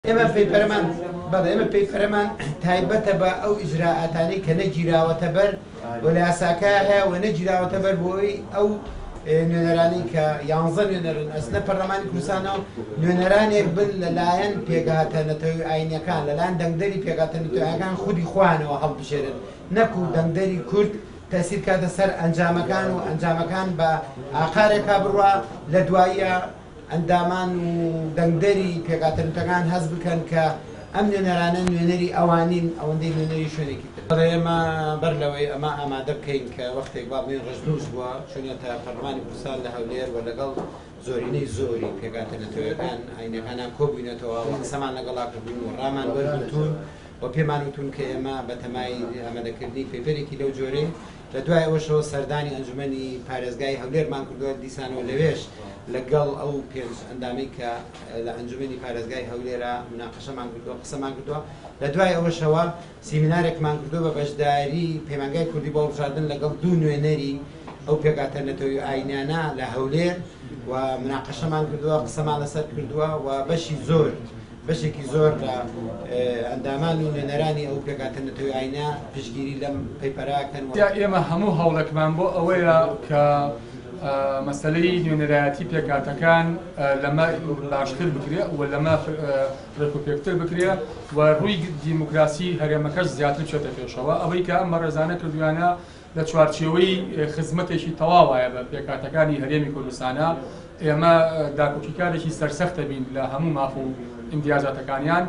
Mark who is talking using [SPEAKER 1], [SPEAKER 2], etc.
[SPEAKER 1] ئێمە پەیپەرەمان بەڵێ ئێمە پەیپەرەمان تایبەتە بە ئەو ئیجراعاتانەی کە نەگیراوەتە بەر بۆ لە یاساکایە هەیە و نەگیراوەتە بەر بۆی ئەو نوێنەرانی کە 11 نوێنەرن ئەسنە پەرلەمانی کوردستانەوە نوێنەرانێک بن لەلایەن پێگاتە نەتەوەی ئاینیەکان لەلایەن دەنگدەری پێگاتە نەتەوەیەکان خودی خوانەوە هەڵبژێرن نەکو دەنگدەری کورد تەسیر کاتە سەر ئەنجامەکان و ئەنجامەکان بە ئاقارێکا بڕوا لە دواییە ئەندامان و دەنگدەری پێگاتە نەتەوەیەکان هەست بکەن کە ئەم نوێنەرانە نوێنەری ئەوانین ئەوەندەی نوێنەری شوێنێکی تر. ئێمە بەر لەوەی ئەمە ئامادە بکەین کە وەختێک با بڵێن ڕژنووس بووە چونێتە پەرلەمانی کوردستان لە هەولێر و لەگەڵ زۆرینەی زۆری پێگاتە نەتەوەیەکان ئاینیەکانیان کۆبووینەتەوە و قسەمان لەگەڵا کردوین و ڕامان وەرگرتوون و پێمان وتون کە ئێمە بە تەمای ئامادەکردنی پێپەرێکی لەو جۆرەی لە دوای ئەوەشەوە سەردانی ئەنجومەنی پارێزگای هەولێرمان کردووە دیسانەوە لەوێش لەگەڵ ئەو پێنج ئەندامی کە لە ئەنجومەنی پارێزگای هەولێرە مناقەشەمان کردووە قسەمان کردووە لە دوای ئەوەشەوە سیمینارێکمان کردووە بە بەشداری پەیمانگای کوردی بۆ هەڵبژاردن لەگەڵ دوو نوێنەری ئەو پێگاتە نەتەوەی ئاینیانە لە هەولێر و مناقەشەمان کردووە قسەمان لەسەر کردووە و بەشێکی زۆر لە ئەندامان و نوێنەرانی ئەو پێگاتە نەتەوەی ئاینە پشتگیری لەم پەیپەراکەن.
[SPEAKER 2] ئێمە هەموو هەوڵێکمان بۆ ئەوەیە کە مەسەلەی نوێنەرایەتی پێکاتەکان لەمە باشتر بکرێ و لەمە ڕێکوپێکتر بکرێ و ڕووی دیموکراسی هەرێمەکەش زیاتر چێتە پێشەوە ئەوەی کە ئەم ڕێزانە کردویانە لە چوارچێوەی خزمەتێکی تەواوایە بە پێکاتەکانی هەرێمی کوردستانە ئێمە داکۆکیکارێکی سەرسەختە بین لە هەموو ماف و ئیمتیازاتەکانیان